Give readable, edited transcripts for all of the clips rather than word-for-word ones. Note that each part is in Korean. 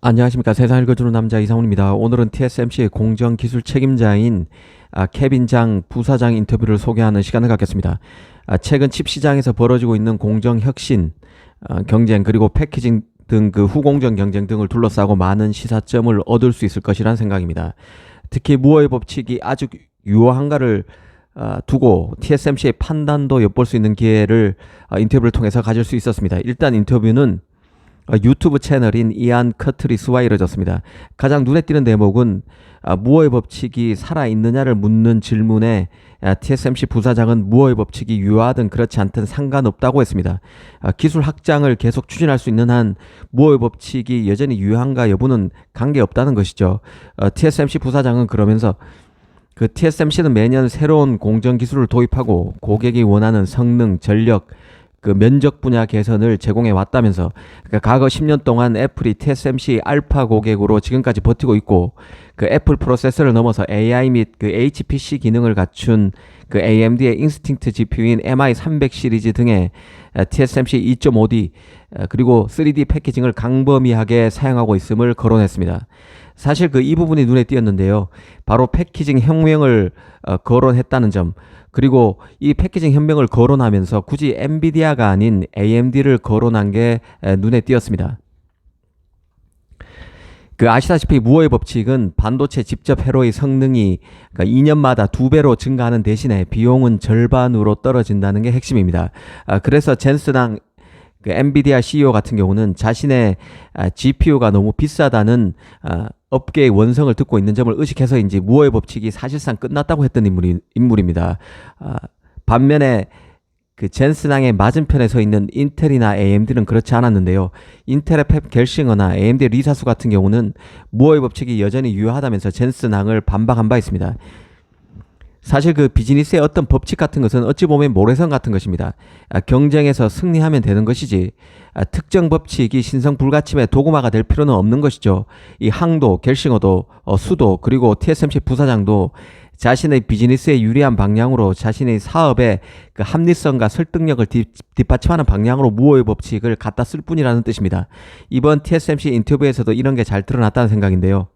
안녕하십니까. 세상을 읽어주는 남자 이상훈입니다. 오늘은 TSMC의 공정기술 책임자인 케빈 장 부사장 인터뷰를 소개하는 시간을 갖겠습니다. 최근 칩 시장에서 벌어지고 있는 공정혁신, 경쟁 그리고 패키징 등 그 후공정 경쟁 등을 둘러싸고 많은 시사점을 얻을 수 있을 것이라는 생각입니다. 특히 무어의 법칙이 아주 유효한가를 두고 TSMC의 판단도 엿볼 수 있는 기회를 인터뷰를 통해서 가질 수 있었습니다. 일단 인터뷰는 유튜브 채널인 이안 커트리스와 이뤄졌습니다. 가장 눈에 띄는 대목은 무어의 법칙이 살아있느냐를 묻는 질문에 TSMC 부사장은 무어의 법칙이 유효하든 그렇지 않든 상관없다고 했습니다. 기술 확장을 계속 추진할 수 있는 한 무어의 법칙이 여전히 유효한가 여부는 관계없다는 것이죠. TSMC 부사장은 그러면서 TSMC는 매년 새로운 공정 기술을 도입하고 고객이 원하는 성능, 전력, 면적 분야 개선을 제공해 왔다면서, 그러니까 과거 10년 동안 애플이 TSMC 알파 고객으로 지금까지 버티고 있고, 애플 프로세서를 넘어서 AI 및 HPC 기능을 갖춘 AMD의 인스팅트 GPU인 MI300 시리즈 등의 TSMC 2.5D 그리고 3D 패키징을 광범위하게 사용하고 있음을 거론했습니다. 사실 이 부분이 눈에 띄었는데요. 바로 패키징 혁명을 거론했다는 점, 그리고 이 패키징 혁명을 거론하면서 굳이 엔비디아가 아닌 AMD를 거론한 게 눈에 띄었습니다. 아시다시피 무어의 법칙은 반도체 직접 회로의 성능이 2년마다 2배로 증가하는 대신에 비용은 절반으로 떨어진다는 게 핵심입니다. 그래서 젠슨항 엔비디아 CEO 같은 경우는 자신의 GPU가 너무 비싸다는 업계의 원성을 듣고 있는 점을 의식해서인지 무어의 법칙이 사실상 끝났다고 했던 인물입니다. 반면에 젠슨항의 맞은편에 서 있는 인텔이나 AMD는 그렇지 않았는데요. 인텔의 펩 겔싱어나 AMD의 리사수 같은 경우는 무어의 법칙이 여전히 유효하다면서 젠슨항을 반박한 바 있습니다. 사실 비즈니스의 어떤 법칙 같은 것은 어찌 보면 모래성 같은 것입니다. 경쟁에서 승리하면 되는 것이지 특정 법칙이 신성 불가침의 도구마가 될 필요는 없는 것이죠. 이 항도, 겔싱어도, 수도, 그리고 TSMC 부사장도 자신의 비즈니스에 유리한 방향으로 자신의 사업의 합리성과 설득력을 뒷받침하는 방향으로 무어의 법칙을 갖다 쓸 뿐이라는 뜻입니다. 이번 TSMC 인터뷰에서도 이런 게 잘 드러났다는 생각인데요.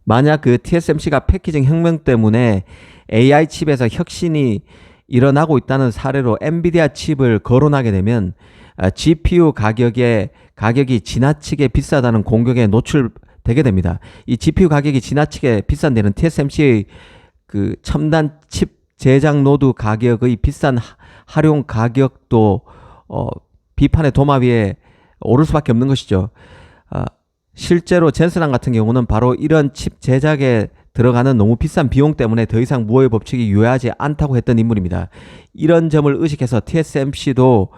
만약 TSMC가 패키징 혁명 때문에 AI 칩에서 혁신이 일어나고 있다는 사례로 엔비디아 칩을 거론하게 되면 GPU 가격이 지나치게 비싸다는 공격에 노출되게 됩니다. 이 GPU 가격이 지나치게 비싼 데는 TSMC의 첨단 칩 제작 노드 가격의 비싼 활용 가격도 비판의 도마 위에 오를 수밖에 없는 것이죠. 실제로 젠슨항 같은 경우는 바로 이런 칩 제작에 들어가는 너무 비싼 비용 때문에 더 이상 무어의 법칙이 유효하지 않다고 했던 인물입니다. 이런 점을 의식해서 TSMC도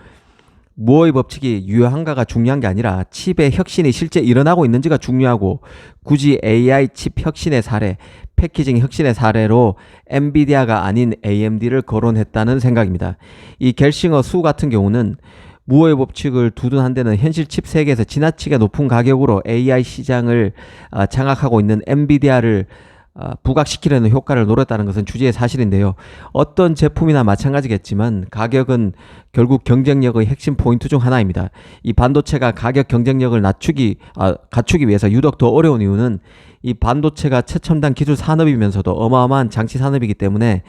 무어의 법칙이 유효한가가 중요한 게 아니라 칩의 혁신이 실제 일어나고 있는지가 중요하고, 굳이 AI 칩 혁신의 사례, 패키징 혁신의 사례로 엔비디아가 아닌 AMD를 거론했다는 생각입니다. 이 겔싱어 수 같은 경우는 무어의 법칙을 두둔한 데는 현실 칩 세계에서 지나치게 높은 가격으로 AI 시장을 장악하고 있는 엔비디아를 부각시키려는 효과를 노렸다는 것은 주지의 사실인데요. 어떤 제품이나 마찬가지겠지만 가격은 결국 경쟁력의 핵심 포인트 중 하나입니다. 이 반도체가 가격 경쟁력을 갖추기 위해서 유독 더 어려운 이유는 이 반도체가 최첨단 기술 산업이면서도 어마어마한 장치 산업이기 때문에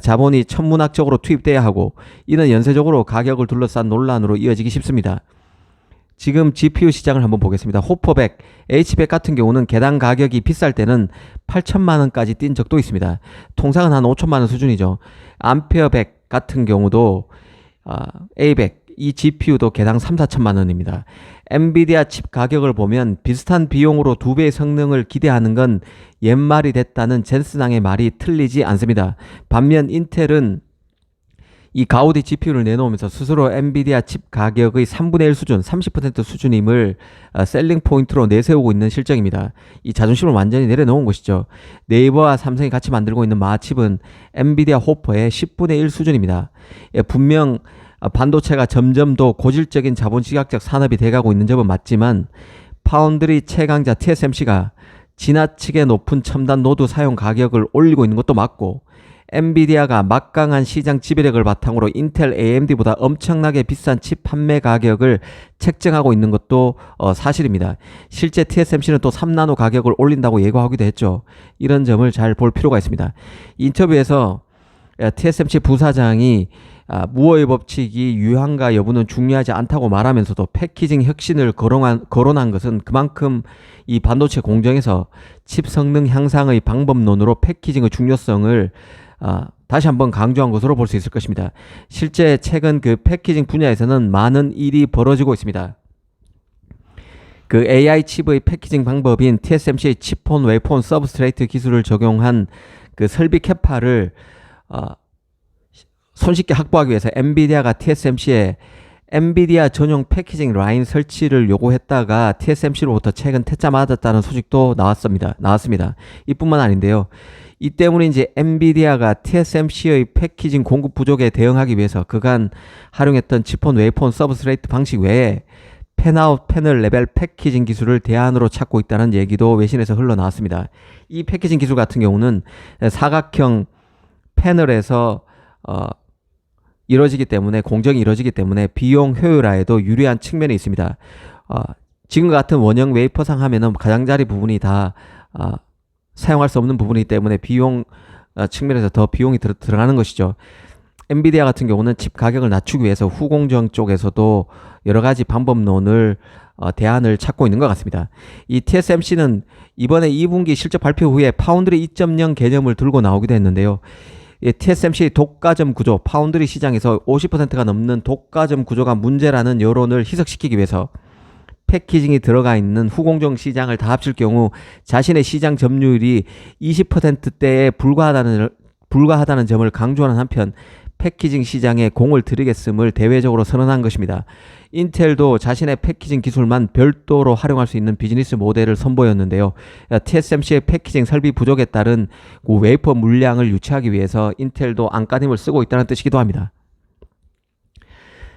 자본이 천문학적으로 투입돼야 하고, 이는 연쇄적으로 가격을 둘러싼 논란으로 이어지기 쉽습니다. 지금 GPU 시장을 한번 보겠습니다. 호퍼 100, H100 같은 경우는 개당 가격이 비쌀 때는 8천만 원까지 뛴 적도 있습니다. 통상은 한 5천만 원 수준이죠. 암페어 100 같은 경우도 A100, 이 GPU도 개당 3, 4천만 원입니다. 엔비디아 칩 가격을 보면 비슷한 비용으로 2배의 성능을 기대하는 건 옛말이 됐다는 젠슨항의 말이 틀리지 않습니다. 반면 인텔은 이 가우디 GPU를 내놓으면서 스스로 엔비디아 칩 가격의 3분의 1 수준, 30% 수준임을 셀링 포인트로 내세우고 있는 실정입니다. 이 자존심을 완전히 내려놓은 것이죠. 네이버와 삼성이 같이 만들고 있는 마칩은 엔비디아 호퍼의 10분의 1 수준입니다. 분명 반도체가 점점 더 고질적인 자본시각적 산업이 돼가고 있는 점은 맞지만, 파운드리 최강자 TSMC가 지나치게 높은 첨단 노드 사용 가격을 올리고 있는 것도 맞고, 엔비디아가 막강한 시장 지배력을 바탕으로 인텔, AMD보다 엄청나게 비싼 칩 판매 가격을 책정하고 있는 것도 사실입니다. 실제 TSMC는 또 3나노 가격을 올린다고 예고하기도 했죠. 이런 점을 잘 볼 필요가 있습니다. 인터뷰에서 TSMC 부사장이 무어의 법칙이 유효한가 여부는 중요하지 않다고 말하면서도 패키징 혁신을 거론한 것은 그만큼 이 반도체 공정에서 칩 성능 향상의 방법론으로 패키징의 중요성을 다시 한번 강조한 것으로 볼 수 있을 것입니다. 실제 최근 그 패키징 분야에서는 많은 일이 벌어지고 있습니다. 그 AI 칩의 패키징 방법인 TSMC의 칩온 웨폰 서브스트레이트 기술을 적용한 그 설비 캐파를 손쉽게 확보하기 위해서 엔비디아가 TSMC에 엔비디아 전용 패키징 라인 설치를 요구했다가 TSMC로부터 최근 퇴짜 맞았다는 소식도 나왔습니다. 이뿐만 아닌데요. 이 때문인지 엔비디아가 TSMC의 패키징 공급 부족에 대응하기 위해서 그간 활용했던 칩온 웨이폰 서브스트레이트 방식 외에 팬아웃 패널 레벨 패키징 기술을 대안으로 찾고 있다는 얘기도 외신에서 흘러나왔습니다. 이 패키징 기술 같은 경우는 사각형 패널에서 이루어지기 때문에 공정이 이루어지기 때문에 비용 효율화에도 유리한 측면이 있습니다. 지금 같은 원형 웨이퍼상 하면은 가장자리 부분이 다 사용할 수 없는 부분이기 때문에 비용 측면에서 더 비용이 들어가는 것이죠. 엔비디아 같은 경우는 칩 가격을 낮추기 위해서 후공정 쪽에서도 여러 가지 방법론을 대안을 찾고 있는 것 같습니다. 이 TSMC는 이번에 2분기 실적 발표 후에 파운드리 2.0 개념을 들고 나오기도 했는데요. TSMC 독과점 구조, 파운드리 시장에서 50%가 넘는 독과점 구조가 문제라는 여론을 희석시키기 위해서 패키징이 들어가 있는 후공정 시장을 다 합칠 경우 자신의 시장 점유율이 20%대에 불과하다는 점을 강조하는 한편 패키징 시장에 공을 들이겠음을 대외적으로 선언한 것입니다. 인텔도 자신의 패키징 기술만 별도로 활용할 수 있는 비즈니스 모델을 선보였는데요. TSMC의 패키징 설비 부족에 따른 웨이퍼 물량을 유치하기 위해서 인텔도 안간힘을 쓰고 있다는 뜻이기도 합니다.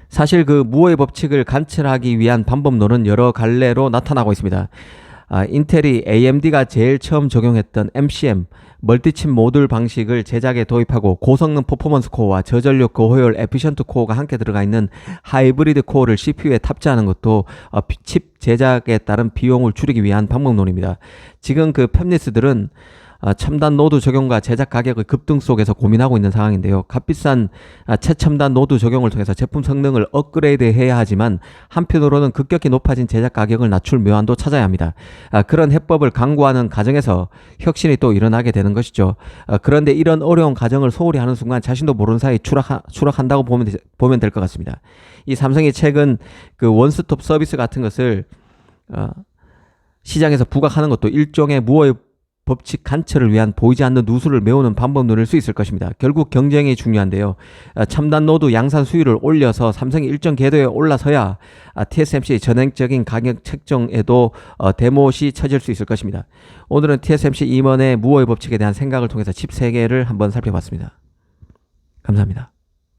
사실 그 무어의 법칙을 관철하기 위한 방법론은 여러 갈래로 나타나고 있습니다. 인텔이 AMD가 제일 처음 적용했던 MCM 멀티칩 모듈 방식을 제작에 도입하고 고성능 퍼포먼스 코어와 저전력 고효율 에피션트 코어가 함께 들어가 있는 하이브리드 코어를 CPU에 탑재하는 것도 칩 제작에 따른 비용을 줄이기 위한 방법론입니다. 지금 그 팹리스들은 첨단 노드 적용과 제작 가격의 급등 속에서 고민하고 있는 상황인데요. 값비싼 최첨단 노드 적용을 통해서 제품 성능을 업그레이드 해야 하지만 한편으로는 급격히 높아진 제작 가격을 낮출 묘안도 찾아야 합니다. 그런 해법을 강구하는 과정에서 혁신이 또 일어나게 되는 것이죠. 그런데 이런 어려운 과정을 소홀히 하는 순간 자신도 모르는 사이 추락한다고 보면 될 것 같습니다. 이 삼성이 최근 그 원스톱 서비스 같은 것을 시장에서 부각하는 것도 일종의 무어의 법칙 관철을 위한 보이지 않는 누수를 메우는 방법론일 수 있을 것입니다. 결국 경쟁이 중요한데요. 첨단 노드 양산 수율을 올려서 삼성이 일정 궤도에 올라서야 TSMC의 전행적인 가격 책정에도 대못이 쳐질 수 있을 것입니다. 오늘은 TSMC 임원의 무어의 법칙에 대한 생각을 통해서 칩 세계를 한번 살펴봤습니다. 감사합니다.